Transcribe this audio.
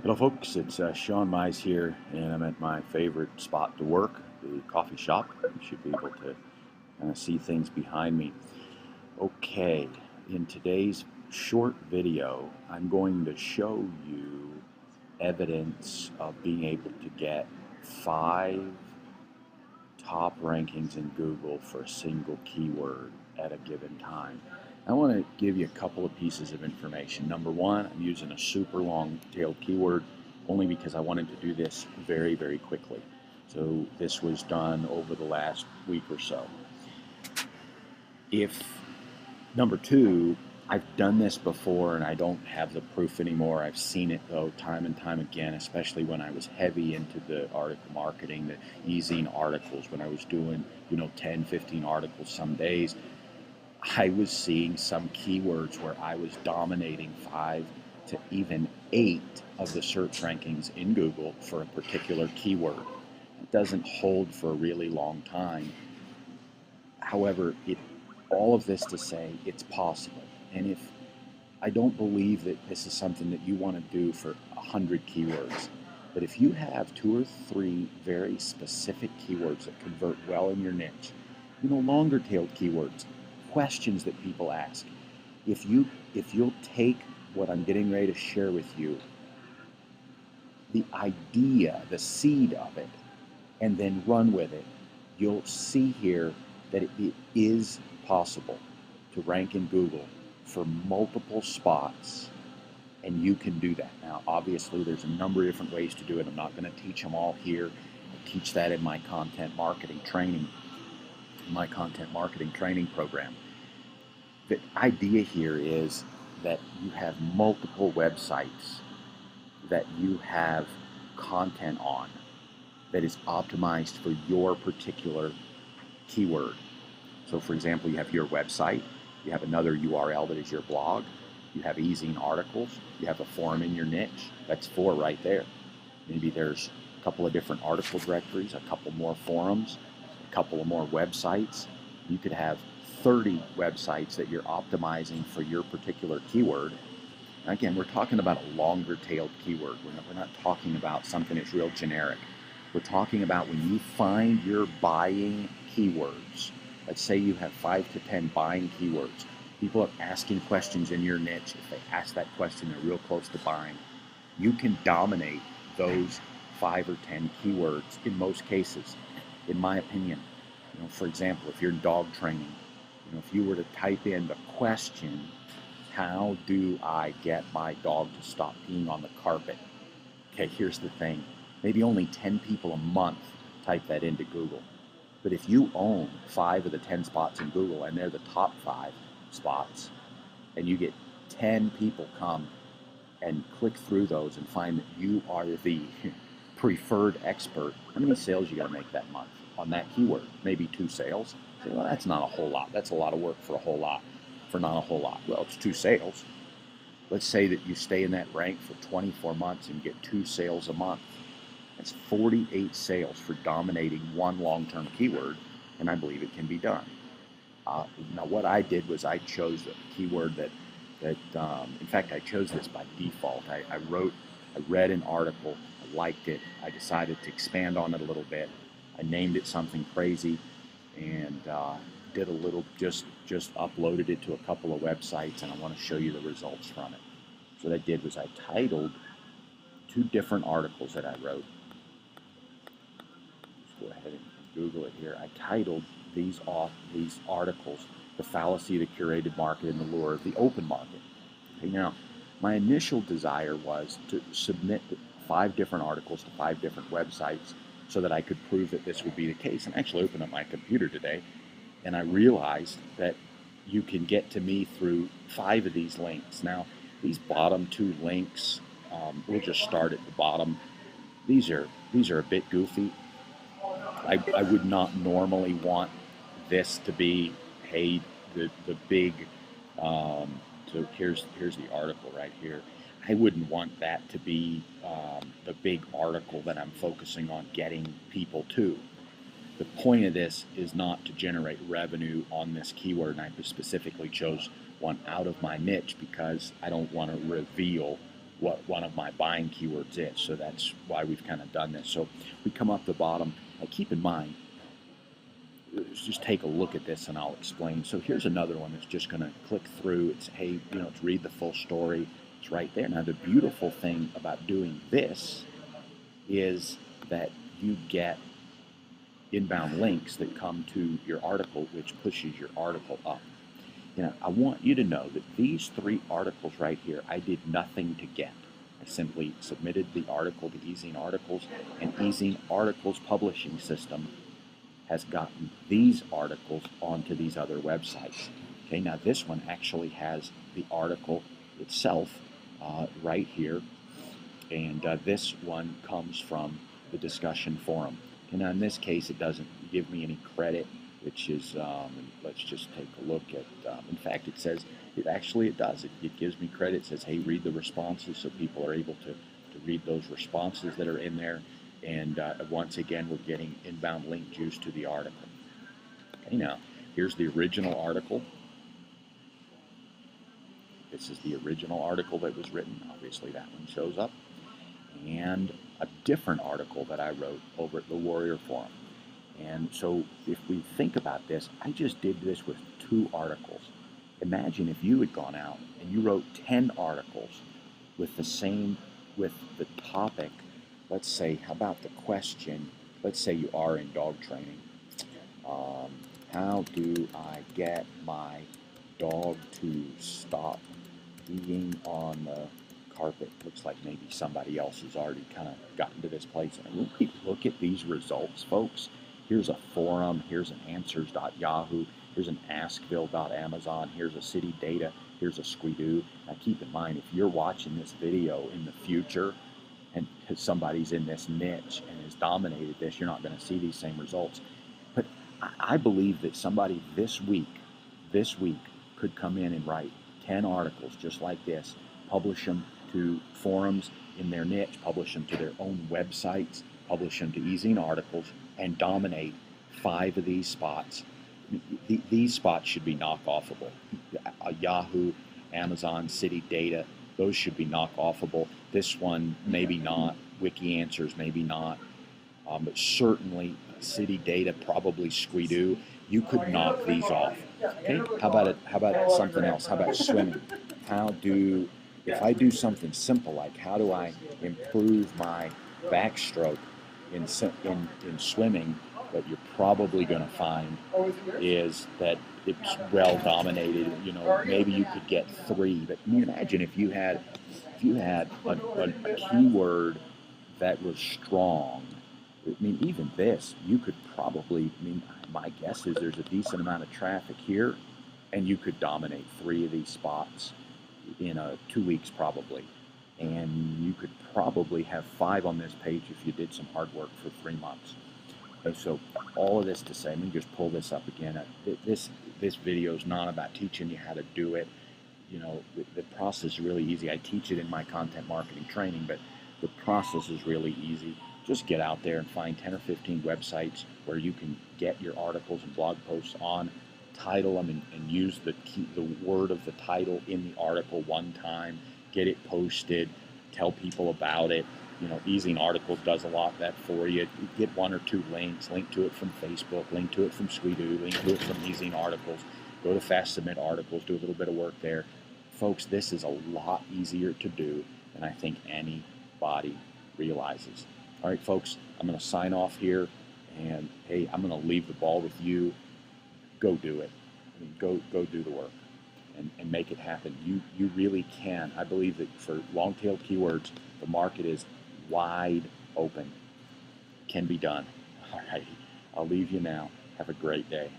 Hello folks, it's Sean Mize here, and I'm at my favorite spot to work, the coffee shop. You should be able to kind of see things behind me. Okay, in today's short video, I'm going to show you evidence of being able to get 5 top rankings in Google for a single keyword at a given time. I want to give you a couple of pieces of information. Number one, I'm using a super long-tailed keyword only because I wanted to do this very, very quickly. So this was done over the last week or so. If Number two, I've done this before and I don't have the proof anymore. I've seen it though time and time again, especially when I was heavy into the article marketing, the e-zine articles, when I was doing, 10, 15 articles some days. I was seeing some keywords where I was dominating 5 to even 8 of the search rankings in Google for a particular keyword. It doesn't hold for a really long time. However, all of this to say it's possible. And if I don't believe that this is something that you want to do for 100 keywords, but if you have 2 or 3 very specific keywords that convert well in your niche, longer tailed keywords, questions that people ask, if you'll take what I'm getting ready to share with you, the idea, the seed of it, and then run with it, you'll see here that it is possible to rank in Google for multiple spots, and you can do that. Now, obviously, there's a number of different ways to do it. I'm not going to teach them all here. I teach that in my content marketing training, program. The idea here is that you have multiple websites that you have content on that is optimized for your particular keyword. So for example, you have your website, you have another URL that is your blog, you have e-zine articles, you have a forum in your niche. That's 4 right there. Maybe there's a couple of different article directories, a couple more forums, a couple of more websites. You could have 30 websites that you're optimizing for your particular keyword. And again, we're talking about a longer tailed keyword. We're not talking about something that's real generic. We're talking about when you find your buying keywords. Let's say you have 5 to 10 buying keywords. People are asking questions in your niche. If they ask that question, they're real close to buying. You can dominate those 5 or 10 keywords in most cases, in my opinion. For example, if you're dog training, if you were to type in the question, how do I get my dog to stop peeing on the carpet? Okay, here's the thing. Maybe only 10 people a month type that into Google. But if you own 5 of the 10 spots in Google and they're the top 5 spots, and you get 10 people come and click through those and find that you are the preferred expert, how many sales you got to make that month on that keyword? Maybe 2 sales. Say, well, that's not a whole lot. That's a lot of work for not a whole lot. Well, it's 2 sales. Let's say that you stay in that rank for 24 months and get 2 sales a month. That's 48 sales for dominating one long-term keyword, and I believe it can be done. Now, what I did was I chose a keyword that in fact, I chose this by default. I read an article, I liked it, I decided to expand on it a little bit. I named it something crazy, and did a little, just uploaded it to a couple of websites, and I want to show you the results from it. So what I did was I titled 2 different articles that I wrote. Go ahead and Google it here. I titled these articles, "The Fallacy of the Curated Market and the Lure of the Open Market." Okay, now, my initial desire was to submit 5 different articles to 5 different websites so that I could prove that this would be the case. And I actually opened up my computer today, and I realized that you can get to me through 5 of these links. Now, these bottom 2 links, we'll just start at the bottom. These are a bit goofy. I would not normally want this to be, hey, the big, so here's the article right here. I wouldn't want that to be the big article that I'm focusing on getting people to. The point of this is not to generate revenue on this keyword, and I specifically chose one out of my niche because I don't want to reveal what one of my buying keywords is. So that's why we've kind of done this. So we come up the bottom. Keep in mind, let's just take a look at this and I'll explain. So here's another one that's just going to click through. It's, hey, it's read the full story. It's right there. Now, the beautiful thing about doing this is that you get inbound links that come to your article, which pushes your article up. I want you to know that these 3 articles right here, I did nothing to get. I simply submitted the article to Ezine Articles, and Ezine Articles publishing system has gotten these articles onto these other websites. Okay, now this one actually has the article itself right here, and this one comes from the discussion forum. And now in this case, it doesn't give me any credit, which is, let's just take a look at, in fact, it says, it does. It gives me credit. It says, hey, read the responses, so people are able to read those responses that are in there. And once again, we're getting inbound link juice to the article. Okay, now, here's the original article. This is the original article that was written. Obviously, that one shows up. And a different article that I wrote over at the Warrior Forum. And so if we think about this, I just did this with 2 articles. Imagine if you had gone out and you wrote 10 articles with with the topic. Let's say, how about the question? Let's say you are in dog training. How do I get my dog to stop peeing on the carpet? Looks like maybe somebody else has already kind of gotten to this place. And when we look at these results, folks, here's a forum, here's an answers.yahoo, here's an askville.amazon, here's a city data, here's a Squidoo. Now keep in mind, if you're watching this video in the future, and because somebody's in this niche and has dominated this, you're not going to see these same results. But I believe that somebody this week could come in and write 10 articles just like this, publish them to forums in their niche, publish them to their own websites, publish them to Ezine Articles, and dominate 5 of these spots. These spots should be knockoffable. Yahoo, Amazon, City Data, those should be knockoffable. This one, maybe not. Wiki Answers, maybe not. But certainly City Data, probably Squidoo. You could knock these off. Okay? How about something else? How about swimming? If I do something simple like how do I improve my backstroke in swimming, what you're probably going to find is that it's well dominated. Maybe you could get 3, but imagine if you had a keyword that was strong. Even this, you could probably, my guess is there's a decent amount of traffic here, and you could dominate 3 of these spots in 2 weeks probably. And you could probably have 5 on this page if you did some hard work for 3 months. Okay, so all of this to say, let me just pull this up again. This video is not about teaching you how to do it. The process is really easy. I teach it in my content marketing training, but the process is really easy. Just get out there and find 10 or 15 websites where you can get your articles and blog posts on, title them, and use the word of the title in the article one time, get it posted, tell people about it. Ezine Articles does a lot of that for you. You get 1 or 2 links, link to it from Facebook, link to it from Squidoo, link to it from Ezine Articles, go to Fast Submit Articles, do a little bit of work there. Folks, this is a lot easier to do than I think anybody realizes. All right, folks, I'm going to sign off here, and hey, I'm going to leave the ball with you. Go do it. Go do the work and make it happen. You really can. I believe that for long-tailed keywords, the market is wide open. Can be done. All righty. I'll leave you now. Have a great day.